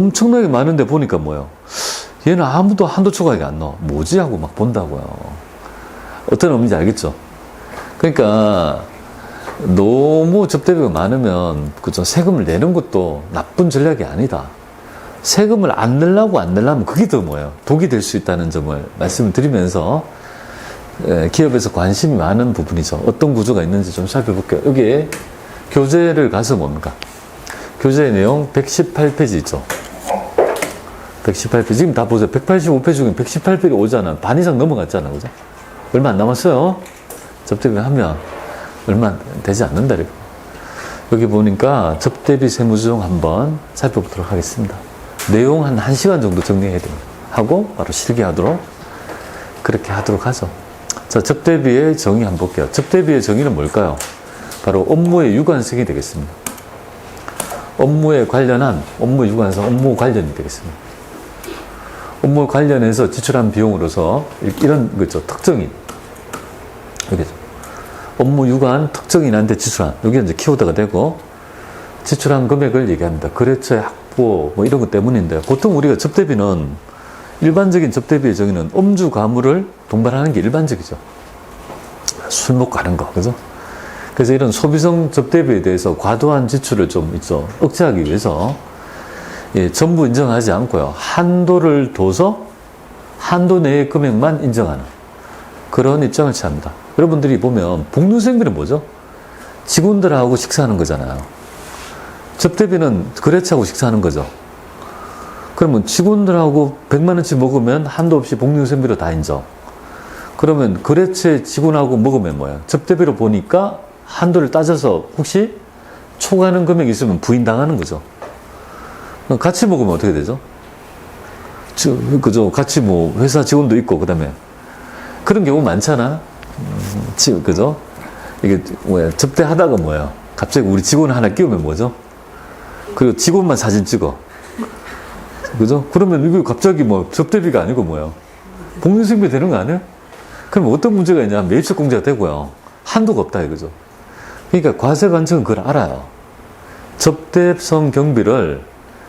엄청나게 많은데 보니까 뭐예요? 얘는 아무도 한도 초과액이 안 나와. 뭐지? 하고 막 본다고요. 어떤 의미인지 알겠죠? 그러니까 너무 접대비가 많으면 그죠? 세금을 내는 것도 나쁜 전략이 아니다. 세금을 안 내려면 그게 더 뭐예요? 독이 될 수 있다는 점을 말씀을 드리면서 기업에서 관심이 많은 부분이죠. 어떤 구조가 있는지 좀 살펴볼게요. 여기에 교재를 가서 뭡니까? 교재의 내용 118페이지 있죠. 118페이지. 지금 다 보세요. 185페이지 중에 118페이지 오잖아. 반 이상 넘어갔잖아. 그죠? 얼마 안 남았어요. 접대비 하면 얼마 되지 않는다. 이렇게. 여기 보니까 접대비 세무조정 한번 살펴보도록 하겠습니다. 내용 한 1시간 정도 정리해야 됩니다. 하고 바로 실기하도록 그렇게 하도록 하죠. 자, 접대비의 정의 한번 볼게요. 접대비의 정의는 뭘까요? 바로 업무의 유관성이 되겠습니다. 업무에 관련한 업무 유관성, 업무 관련이 되겠습니다. 업무 관련해서 지출한 비용으로서 이런 거죠. 특정인. 여기죠. 업무 유관 특정인한테 지출한. 여기 이제 키워드가 되고 지출한 금액을 얘기합니다. 거래처의 확보 뭐 이런 것 때문인데 보통 우리가 접대비는 일반적인 접대비의 정의는 음주 가물을 동반하는 게 일반적이죠. 술 먹고 가는 거, 그죠? 그래서 이런 소비성 접대비에 대해서 과도한 지출을 좀 있죠. 억제하기 위해서 전부 인정하지 않고요. 한도를 둬서 한도 내의 금액만 인정하는 그런 입장을 취합니다. 여러분들이 보면 복륜생비는 뭐죠? 직원들하고 식사하는 거잖아요. 접대비는 거래처하고 식사하는 거죠. 그러면 직원들하고 100만원치 먹으면 한도 없이 복륜생비로 다 인정. 그러면 거래처 직원하고 먹으면 뭐예요? 접대비로 보니까 한도를 따져서 혹시 초과하는 금액이 있으면 부인당하는 거죠. 같이 먹으면 어떻게 되죠? 그죠? 같이 뭐 회사 직원도 있고 그다음에 그런 경우 많잖아. 그죠? 이게 뭐야? 접대하다가 뭐야? 갑자기 우리 직원 하나 끼우면 뭐죠? 그리고 직원만 사진 찍어. 그죠? 그러면 이거 갑자기 뭐 접대비가 아니고 뭐야? 복륜생비 되는 거 아니에요? 그럼 어떤 문제가 있냐? 매입적 공제가 되고요. 한도가 없다 이거죠. 그러니까 과세관청은 그걸 알아요. 접대성 경비를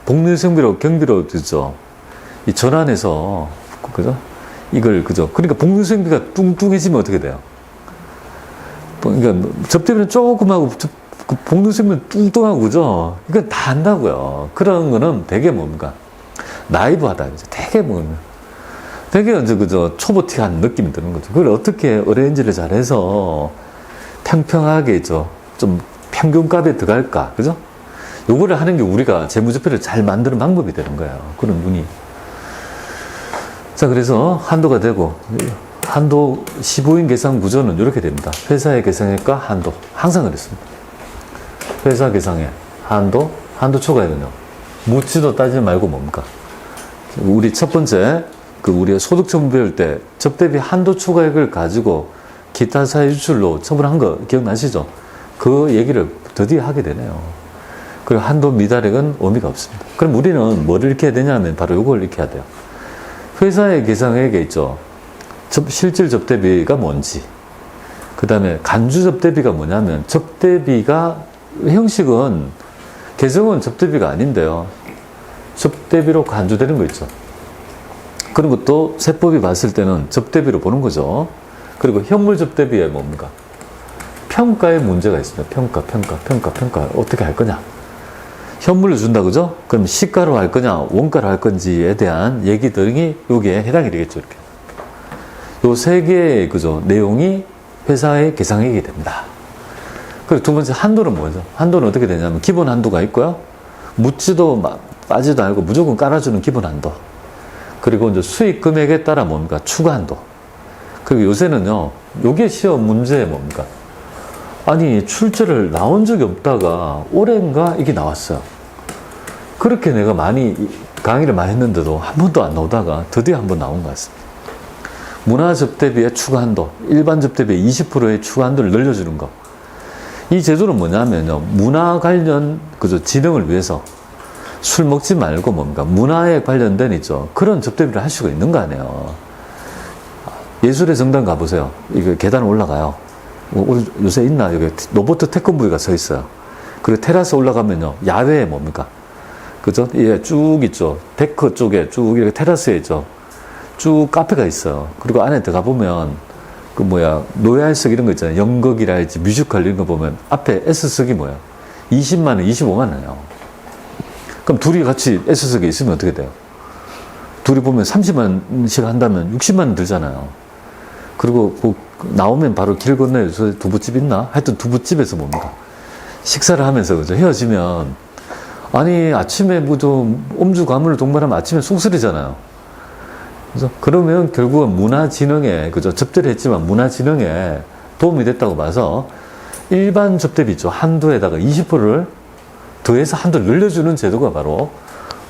복륜생비로 경비로 듣죠. 이 전환해서 그죠? 이걸 그죠? 그러니까 복륜생비가 뚱뚱해지면 어떻게 돼요? 그러니까 접대비는 조금 하고 복륜생비는 뚱뚱하고 그죠? 이건 다 한다고요. 그런 거는 되게 뭡니까? 나이브하다 이제 되게 뭐 되게 이제 그죠? 초보틱한 느낌이 드는 거죠. 그걸 어떻게 어레인지를 잘해서 평평하게 있죠. 좀 평균값에 들어갈까, 그죠? 요거를 하는 게 우리가 재무제표를 잘 만드는 방법이 되는 거예요. 그런 눈이. 자, 그래서 한도가 되고, 한도 15인 계산 구조는 이렇게 됩니다. 회사의 계상액과 한도. 항상 그랬습니다. 회사 계상액, 한도 초과액은요. 묻지도 따지지 말고 뭡니까? 우리 첫 번째, 우리가 소득 처분배울 때 접대비 한도 초과액을 가지고 기타 사회 유출로 처분한 거 기억나시죠? 그 얘기를 드디어 하게 되네요. 그리고 한도 미달액은 의미가 없습니다. 그럼 우리는 뭐를 이렇게 해야 되냐면 바로 이걸 이렇게 해야 돼요. 회사의 계상액에 있죠. 실질 접대비가 뭔지. 그 다음에 간주 접대비가 뭐냐면 접대비가 형식은 개정은 접대비가 아닌데요. 접대비로 간주되는 거 있죠. 그런 것도 세법이 봤을 때는 접대비로 보는 거죠. 그리고 현물 접대비에 뭡니까? 평가에 문제가 있습니다. 평가. 어떻게 할 거냐? 현물로 준다, 그죠? 그럼 시가로 할 거냐, 원가로 할 건지에 대한 얘기들이 여기에 해당이 되겠죠, 이렇게. 요 세 개의, 그죠? 내용이 회사의 계상액이 됩니다. 그리고 두 번째, 한도는 뭐죠? 한도는 어떻게 되냐면, 기본 한도가 있고요. 묻지도 빠지도 않고 무조건 깔아주는 기본 한도. 그리고 이제 수익 금액에 따라 뭡니까? 추가 한도. 그리고 요새는요, 요게 시험 문제 뭡니까? 아니, 출제를 나온 적이 없다가 올해인가 이게 나왔어요. 그렇게 내가 강의를 많이 했는데도 한 번도 안 나오다가 드디어 한 번 나온 것 같습니다. 문화 접대비의 추가 한도, 일반 접대비의 20%의 추가 한도를 늘려주는 거. 이 제도는 뭐냐면요, 문화 관련, 그죠, 진흥을 위해서 술 먹지 말고 뭡니까? 문화에 관련된 있죠. 그런 접대비를 할 수가 있는 거 아니에요. 예술의 정당 가보세요. 이거 계단 올라가요. 요새 있나? 여기 로버트 태권브이가 서 있어요. 그리고 테라스 올라가면요. 야외에 뭡니까? 그죠? 예, 쭉 있죠. 데크 쪽에 쭉 이렇게 테라스에 있죠. 쭉 카페가 있어요. 그리고 안에 들어가 보면 그 노예할석 이런 거 있잖아요. 연극이랄지 뮤지컬 이런 거 보면 앞에 S석이 20만 원, 25만 원이에요. 그럼 둘이 같이 S석에 있으면 어떻게 돼요? 둘이 보면 30만씩 한다면 60만 원 들잖아요. 그리고 나오면 바로 길 건너에 두부집 있나? 하여튼 두부집에서 뭡니까? 식사를 하면서 그죠? 헤어지면 아니 아침에 좀 음주 가문을 동반하면 아침에 쑥스리잖아요. 그죠? 그러면 결국은 문화진흥에 그죠? 접대를 했지만 문화진흥에 도움이 됐다고 봐서 일반 접대비 있죠. 한도에다가 20%를 더해서 한도를 늘려주는 제도가 바로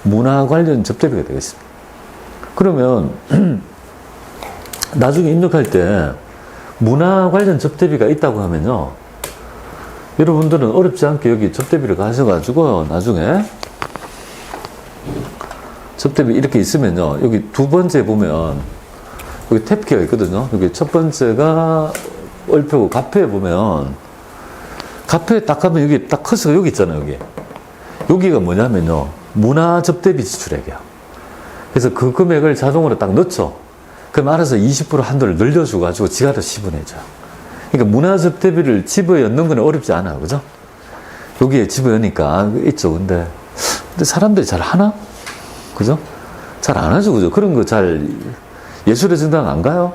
문화 관련 접대비가 되겠습니다. 그러면 나중에 입력할 때 문화 관련 접대비가 있다고 하면요. 여러분들은 어렵지 않게 여기 접대비를 가셔가지고 나중에 접대비 이렇게 있으면요. 여기 두 번째 보면 여기 탭키가 있거든요. 여기 첫 번째가 얼표고 카페에 보면 카페에 딱 가면 여기 딱 커서가 여기 있잖아요. 여기가 뭐냐면요. 문화 접대비 지출액이야. 그래서 그 금액을 자동으로 딱 넣죠. 그럼 알아서 20% 한도를 늘려줘가지고 지가 더 지분해줘요. 그러니까 문화 접대비를 집어에 넣는 건 어렵지 않아요. 그죠? 여기에 집어에 넣으니까 있죠. 근데 사람들이 잘 하나? 그죠? 잘 안 하죠. 그죠? 그런 거 잘 예술의 전당 안 가요?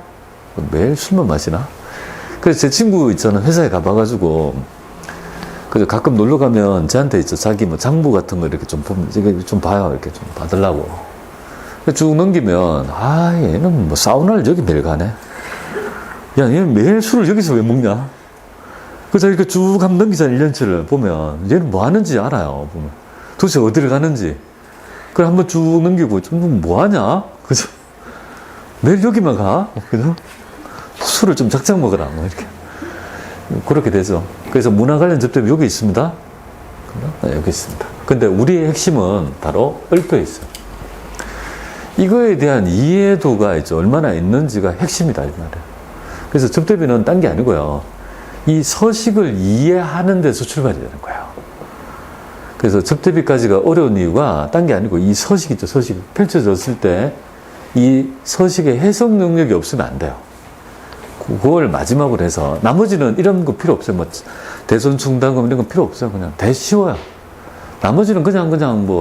매일 술만 마시나? 그래서 제 친구 있잖아. 회사에 가봐가지고 그죠? 가끔 놀러 가면 저한테 있죠. 자기 장부 같은 거 이렇게 좀 보면 이게 좀 봐요. 이렇게 좀 받으려고. 쭉 넘기면 얘는 사우나를 여기 매일 가네. 야, 얘는 매일 술을 여기서 왜 먹냐? 그래서 이렇게 쭉 한번 넘기잖아. 1년치를 보면 얘는 뭐 하는지 알아요. 보면 도대체 어디를 가는지. 그래 한번 쭉 넘기고 좀 뭐 하냐? 그죠? 매일 여기만 가? 그죠? 술을 좀 작작 먹으라. 이렇게. 그렇게 되죠. 그래서 문화 관련 접대비 여기 있습니다. 네, 여기 있습니다. 근데 우리의 핵심은 바로 얼표에 있어요. 이거에 대한 이해도가 있죠. 얼마나 있는지가 핵심이다. 이 말이에요. 그래서 접대비는 딴 게 아니고요. 이 서식을 이해하는 데서 출발이 되는 거예요. 그래서 접대비까지가 어려운 이유가 딴 게 아니고 이 서식 있죠. 서식. 펼쳐졌을 때 이 서식의 해석 능력이 없으면 안 돼요. 그걸 마지막으로 해서 나머지는 이런 거 필요 없어요. 대손 충당금 이런 거 필요 없어요. 그냥 대 쉬워요. 나머지는 그냥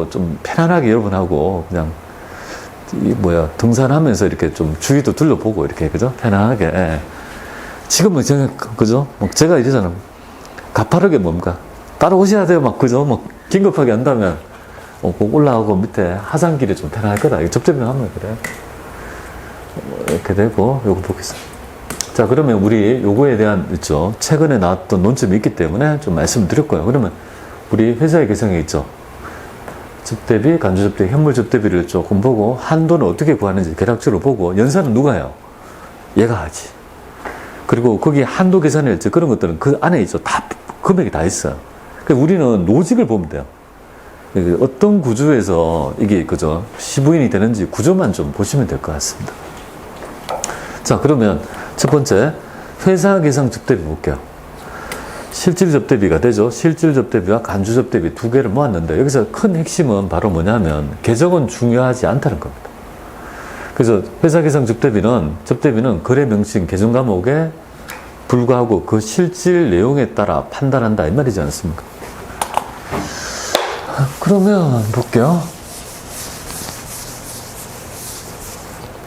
좀 편안하게 여러분하고 그냥 등산하면서 이렇게 좀 주위도 둘러보고 이렇게 그죠? 편안하게. 예. 지금은 그죠? 제가 이러잖아요. 가파르게 뭡니까? 따라오셔야 돼요. 그죠? 긴급하게 한다면 꼭 올라가고 밑에 하산길이 좀 편할 거다. 접대비만 하면 그래. 이렇게 되고 요거 보겠습니다. 자, 그러면 우리 요거에 대한 있죠. 최근에 나왔던 논점이 있기 때문에 좀 말씀을 드렸고요. 그러면 우리 회사의 개성에 있죠. 접대비, 간주접대비, 현물접대비를 조금 보고 한도는 어떻게 구하는지 계략적으로 보고 연산은 누가 해요? 얘가 하지. 그리고 거기 한도 계산일지 그런 것들은 그 안에 있죠. 다 금액이 다 있어요. 그러니까 우리는 로직을 보면 돼요. 어떤 구조에서 이게 그죠? 시부인이 되는지 구조만 좀 보시면 될 것 같습니다. 자, 그러면 첫 번째 회사 계상 접대비 볼게요. 실질 접대비가 되죠. 실질 접대비와 간주 접대비 두 개를 모았는데 여기서 큰 핵심은 바로 뭐냐면 계정은 중요하지 않다는 겁니다. 그래서 회사 계상 접대비는 거래 명칭 계정 과목에 불과하고 그 실질 내용에 따라 판단한다 이 말이지 않습니까? 그러면 볼게요.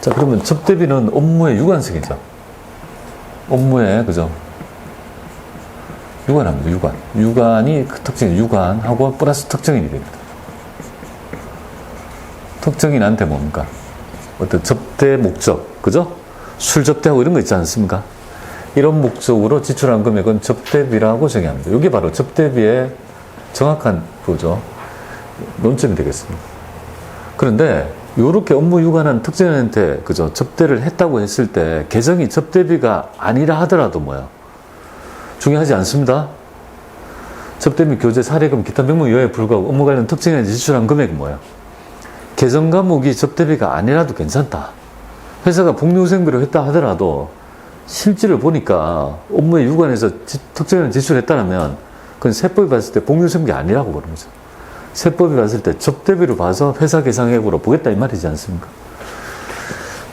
자, 그러면 접대비는 업무의 유관성이죠. 업무의 그죠? 유관합니다. 유관. 유관이 그 특징이 유관하고 플러스 특정인이 됩니다. 특정인한테 뭡니까? 어떤 접대 목적, 그죠? 술 접대하고 이런 거 있지 않습니까? 이런 목적으로 지출한 금액은 접대비라고 정의합니다. 이게 바로 접대비의 정확한 보죠. 논점이 되겠습니다. 그런데 이렇게 업무 유관한 특정인한테 그죠? 접대를 했다고 했을 때 계정이 접대비가 아니라 하더라도 중요하지 않습니다. 접대 및 교재, 사례금, 기타 명목 이하에 불구하고 업무 관련 특정인한테 지출한 금액이 뭐예요? 계정 과목이 접대비가 아니라도 괜찮다. 회사가 복리후생비로 했다 하더라도 실질을 보니까 업무에 유관해서 특정인을 지출했다면 그건 세법이 봤을 때 복리후생비 아니라고 보는 거죠. 세법이 봤을 때 접대비로 봐서 회사 계상액으로 보겠다 이 말이지 않습니까?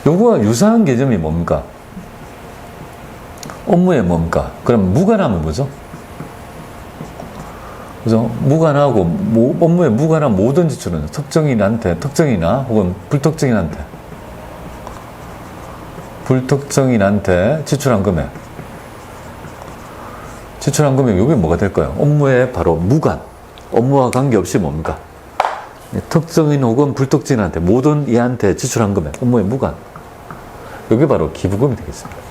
요거와 유사한 개념이 뭡니까? 업무에 뭡니까? 그럼 무관하면 뭐죠? 그죠? 무관하고, 업무에 무관한 모든 지출은 특정인한테, 특정이나 혹은 불특정인한테 지출한 금액. 지출한 금액, 요게 뭐가 될까요? 업무에 바로 무관. 업무와 관계없이 뭡니까? 특정인 혹은 불특정인한테, 모든 이한테 지출한 금액. 업무에 무관. 요게 바로 기부금이 되겠습니다.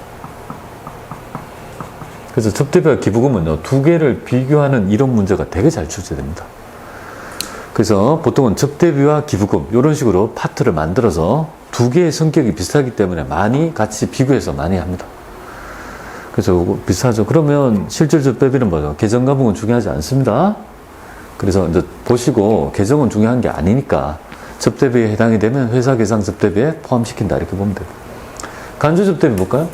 그래서 접대비와 기부금은요, 두 개를 비교하는 이런 문제가 되게 잘 출제됩니다. 그래서 보통은 접대비와 기부금, 이런 식으로 파트를 만들어서 두 개의 성격이 비슷하기 때문에 많이 같이 비교해서 많이 합니다. 그래서 비슷하죠. 그러면 실질 접대비는 뭐죠? 계정과목은 중요하지 않습니다. 그래서 이제 보시고, 계정은 중요한 게 아니니까 접대비에 해당이 되면 회사 계상 접대비에 포함시킨다. 이렇게 보면 돼요. 간주 접대비 볼까요?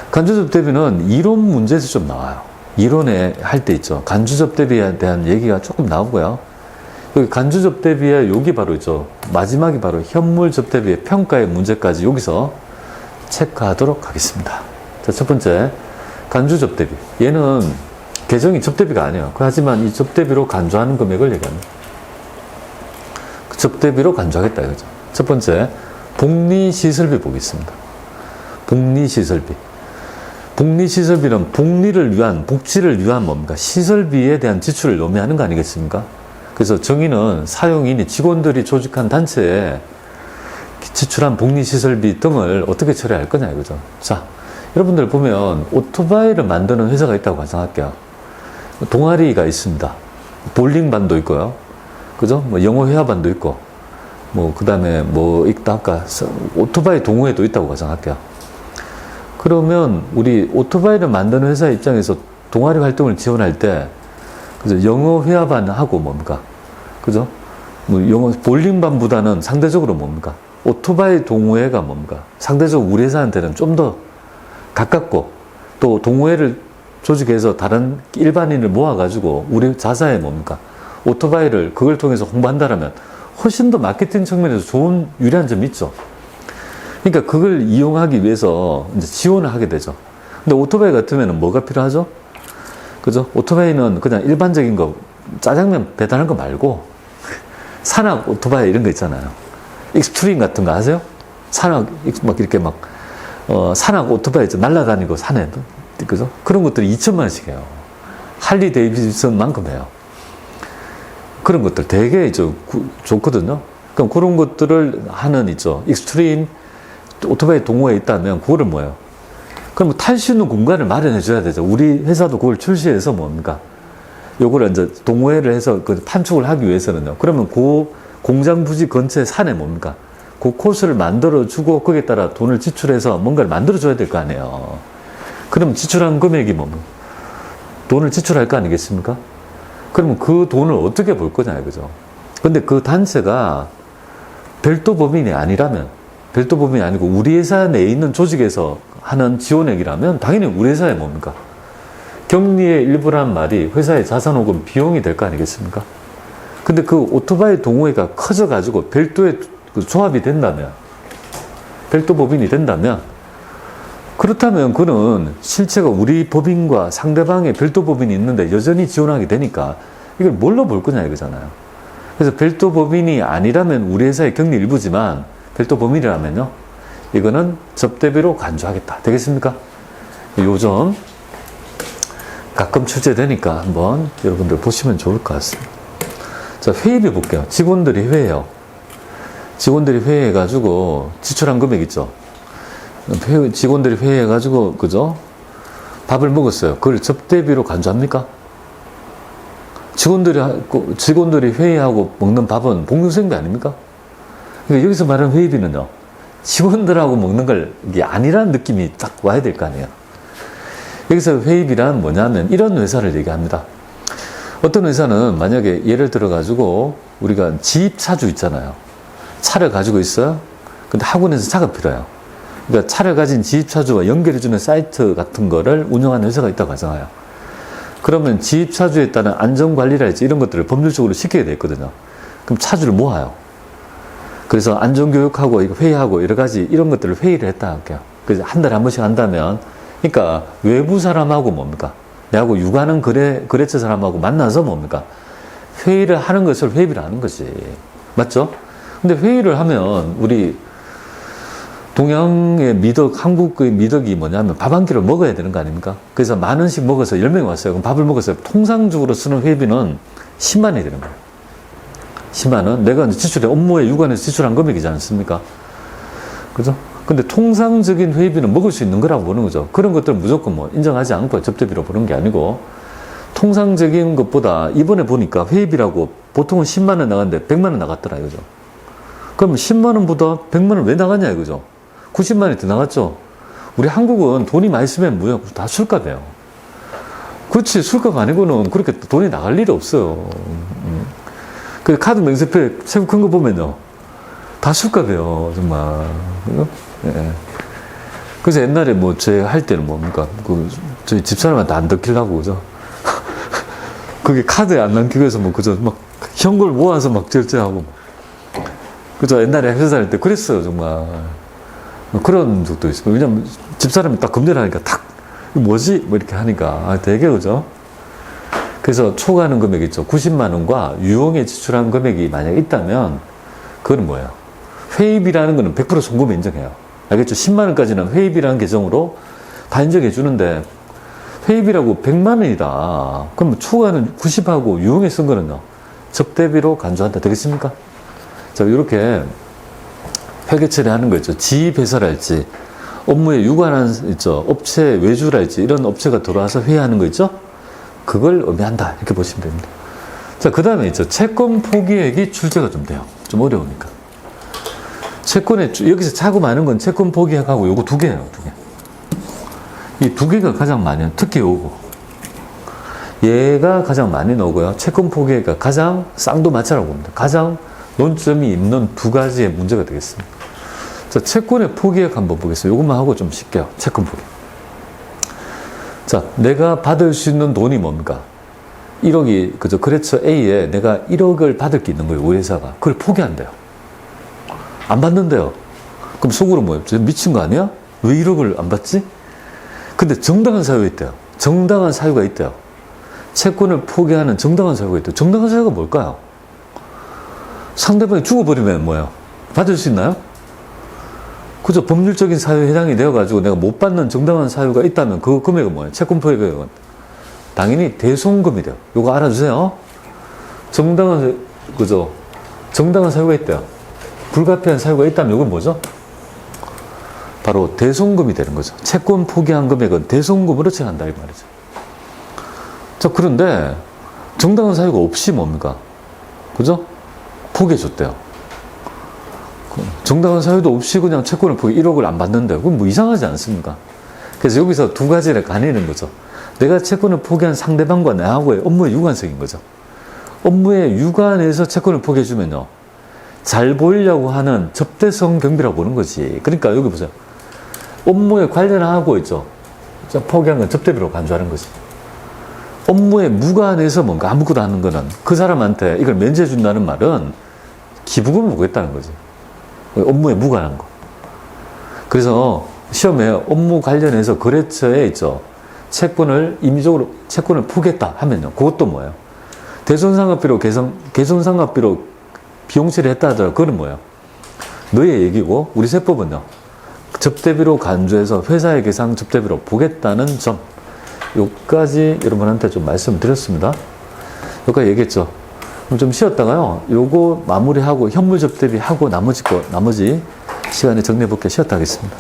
간주접 대비는 이론 문제에서 좀 나와요. 이론에 할 때 있죠. 간주접 대비에 대한 얘기가 조금 나오고요. 여기 간주접 대비에 여기 바로 있죠. 마지막이 바로 현물접 대비의 평가의 문제까지 여기서 체크하도록 하겠습니다. 자, 첫 번째, 간주접 대비. 얘는 계정이 접대비가 아니에요. 하지만 이 접대비로 간주하는 금액을 얘기합니다. 접대비로 간주하겠다 이거죠. 첫 번째, 복리시설비 보겠습니다. 복리시설비. 복리시설비는 복리를 위한, 복지를 위한 뭡니까? 시설비에 대한 지출을 의미하는 거 아니겠습니까? 그래서 정의는 사용인이 직원들이 조직한 단체에 지출한 복리시설비 등을 어떻게 처리할 거냐 이거죠. 자, 여러분들 보면 오토바이를 만드는 회사가 있다고 가정할게요. 동아리가 있습니다. 볼링반도 있고요. 그죠? 뭐 영어 회화반도 있고, 그 다음에 있다 아까 오토바이 동호회도 있다고 가정할게요. 그러면 우리 오토바이를 만드는 회사 입장에서 동아리 활동을 지원할 때, 그죠? 영어 회화반하고 뭡니까? 그죠? 영어 볼링반보다는 상대적으로 뭡니까? 오토바이 동호회가 뭡니까? 상대적으로 우리 회사한테는 좀 더 가깝고, 또 동호회를 조직해서 다른 일반인을 모아가지고 우리 자사에 뭡니까? 오토바이를 그걸 통해서 홍보한다라면 훨씬 더 마케팅 측면에서 좋은 유리한 점이 있죠. 그러니까 그걸 이용하기 위해서 이제 지원을 하게 되죠. 근데 오토바이 같으면 뭐가 필요하죠? 그죠? 오토바이는 그냥 일반적인 거, 짜장면 배달하는 거 말고, 산악 오토바이 이런 거 있잖아요. 익스트림 같은 거 아세요? 산악, 산악 오토바이 있죠. 날아다니고 산에. 그죠? 그런 것들이 2천만 원씩 해요. 할리 데이비슨만큼 해요. 그런 것들 되게 좋거든요. 그럼 그런 것들을 하는 익스트림 오토바이 동호회에 있다면 그거를 뭐예요? 그럼 탈 수 있는 공간을 마련해 줘야 되죠. 우리 회사도 그걸 출시해서 뭡니까? 요거를 이제 동호회를 해서 그 판촉을 하기 위해서는요. 그러면 그 공장 부지 근처에 산에 뭡니까? 그 코스를 만들어 주고 거기에 따라 돈을 지출해서 뭔가를 만들어 줘야 될 거 아니에요. 그럼 지출한 금액이 뭡니까? 돈을 지출할 거 아니겠습니까? 그러면 그 돈을 어떻게 벌 거냐 이거죠. 근데 그 단체가 별도 법인이 아니라면, 별도 법인이 아니고 우리 회사 내에 있는 조직에서 하는 지원액이라면 당연히 우리 회사에 뭡니까? 격리의 일부란 말이 회사의 자산 혹은 비용이 될 거 아니겠습니까? 근데 그 오토바이 동호회가 커져가지고 별도의 조합이 된다면, 별도 법인이 된다면, 그렇다면 그는 실체가 우리 법인과 상대방의 별도 법인이 있는데 여전히 지원하게 되니까 이걸 뭘로 볼 거냐 이거잖아요. 그래서 별도 법인이 아니라면 우리 회사의 격리 일부지만 별도 법인이라면요, 이거는 접대비로 간주하겠다. 되겠습니까? 요점 가끔 출제되니까 한번 여러분들 보시면 좋을 것 같습니다. 자, 회의비 볼게요. 직원들이 회의해요. 직원들이 회의해가지고 지출한 금액 있죠. 직원들이 회의해가지고, 그죠? 밥을 먹었어요. 그걸 접대비로 간주합니까? 직원들이 회의하고 먹는 밥은 복리수익비 아닙니까? 그러니까 여기서 말하는 회의비는요, 직원들하고 먹는 걸 이게 아니라는 느낌이 딱 와야 될 거 아니에요. 여기서 회의비란 뭐냐면 이런 회사를 얘기합니다. 어떤 회사는 만약에 예를 들어가지고 우리가 지입차주 있잖아요. 차를 가지고 있어요. 근데 학원에서 차가 필요해요. 그러니까 차를 가진 지입차주와 연결해주는 사이트 같은 거를 운영하는 회사가 있다고 가정해요. 그러면 지입차주에 따른 안전관리랄지 이런 것들을 법률적으로 시켜야 되거든요. 그럼 차주를 모아요. 그래서 안전교육하고 이거 회의하고 여러 가지 이런 것들을 회의를 했다 할게요. 그래서 한 달에 한 번씩 한다면, 그러니까 외부 사람하고 뭡니까? 내하고 육아하는 거래처 사람하고 만나서 뭡니까? 회의를 하는 것을 회의를 하는 거지. 맞죠? 근데 회의를 하면 우리 동양의 미덕, 한국의 미덕이 뭐냐면 밥 한 끼를 먹어야 되는 거 아닙니까? 그래서 만 원씩 먹어서 10명이 왔어요. 그럼 밥을 먹었어요. 통상적으로 쓰는 회비는 10만 원이 되는 거예요. 10만 원. 내가 지출해 업무에 유관해서 지출한 금액이지 않습니까? 그죠? 근데 통상적인 회비는 먹을 수 있는 거라고 보는 거죠. 그런 것들은 무조건 뭐 인정하지 않고 접대비로 보는 게 아니고, 통상적인 것보다 이번에 보니까 회비라고 보통은 10만 원 나갔는데 100만 원 나갔더라 이거죠. 그럼 10만 원보다 100만 원 왜 나갔냐 이거죠. 90만 원이 더 나갔죠. 우리 한국은 돈이 많이 쓰면 뭐야? 다 술값이에요. 그렇지, 술값 아니고는 그렇게 돈이 나갈 일이 없어요. 그 카드 명세표 세부 큰 거 보면요, 다 술값이에요, 정말. 예. 그래서 옛날에 뭐 제가 할 때는 뭡니까? 저희 집사람한테 안 들키려고, 그죠? 그게 카드에 안 남기고 해서 뭐 그저 막 현금을 모아서 막 결제하고. 그죠? 옛날에 회사 할 때 그랬어요, 정말. 그런 적도 있어요. 왜냐면 집사람이 딱 금전을 하니까 탁, 뭐지? 뭐 이렇게 하니까 되게, 그죠? 그래서 초과하는 금액 있죠. 90만 원과 유흥에 지출한 금액이 만약에 있다면 그건 뭐예요? 회의비라는 거는 100% 송금에 인정해요. 알겠죠? 10만 원까지는 회의비라는 계정으로 다 인정해 주는데, 회의비라고 100만 원이다. 그럼 초과는 90하고 유흥에 쓴 거는요, 접대비로 간주한다. 되겠습니까? 자, 이렇게 회계 처리하는 거 있죠. 지배설할지, 업무에 유관한 있죠. 업체 외주랄지 이런 업체가 들어와서 회의하는 거 있죠. 그걸 의미한다. 이렇게 보시면 됩니다. 자, 그 다음에 있죠. 채권 포기액이 출제가 좀 돼요. 좀 어려우니까. 채권에 여기서 차고 많은 건 채권 포기액하고 요거 두 개예요. 두 개. 이 두 개가 가장 많이, 특히 요거. 얘가 가장 많이 나오고요. 채권 포기액가 가장 쌍두마차라고 봅니다. 가장 논점이 있는 두 가지의 문제가 되겠습니다. 자, 채권의 포기액 한번 보겠습니다. 요것만 하고 좀 쉴게요. 채권 포기. 자, 내가 받을 수 있는 돈이 뭡니까? 1억이, 그죠? 거래처 A에 내가 1억을 받을 게 있는 거예요. 우리 회사가. 그걸 포기한대요. 안 받는데요. 그럼 속으로 뭐예요? 미친 거 아니야? 왜 1억을 안 받지? 근데 정당한 사유가 있대요. 정당한 사유가 있대요. 채권을 포기하는 정당한 사유가 있대요. 정당한 사유가 뭘까요? 상대방이 죽어버리면 뭐예요? 받을 수 있나요? 그죠? 법률적인 사유에 해당이 되어가지고 내가 못 받는 정당한 사유가 있다면 그 금액은 뭐예요? 채권 포기액은 당연히 대손금이 돼요. 요거 알아주세요. 정당한, 그죠? 정당한 사유가 있대요. 불가피한 사유가 있다면 이건 뭐죠? 바로 대손금이 되는 거죠. 채권 포기한 금액은 대손금으로 처리한다 이 말이죠. 자, 그런데 정당한 사유가 없이 뭡니까? 그죠? 포기해줬대요. 정당한 사유도 없이 그냥 채권을 포기, 1억을 안 받는데 그건 뭐 이상하지 않습니까? 그래서 여기서 두 가지를 가리는 거죠. 내가 채권을 포기한 상대방과 나하고의 업무의 유관성인 거죠. 업무의 유관에서 채권을 포기해주면요, 잘 보이려고 하는 접대성 경비라고 보는 거지. 그러니까 여기 보세요. 업무에 관련하고 있죠. 포기한 건 접대비로 간주하는 거지. 업무에 무관해서 뭔가 아무것도 하는 거는 그 사람한테 이걸 면제해 준다는 말은 기부금을 보겠다는 거지. 업무에 무관한 거. 그래서 시험에 업무 관련해서 거래처에 있죠. 채권을 임의적으로 채권을 포기했다 하면요. 그것도 뭐예요? 대손상각비로 개손상각비로 비용 처리했다 하더라도 그건 뭐예요? 너의 얘기고 우리 세법은요. 접대비로 간주해서 회사의 계상 접대비로 보겠다는 점, 요까지 여러분한테 좀 말씀드렸습니다. 여기까지 얘기했죠. 그럼 좀 쉬었다가요, 요거 마무리하고 현물 접대비 하고 나머지 시간에 정리해 볼게요. 쉬었다 하겠습니다.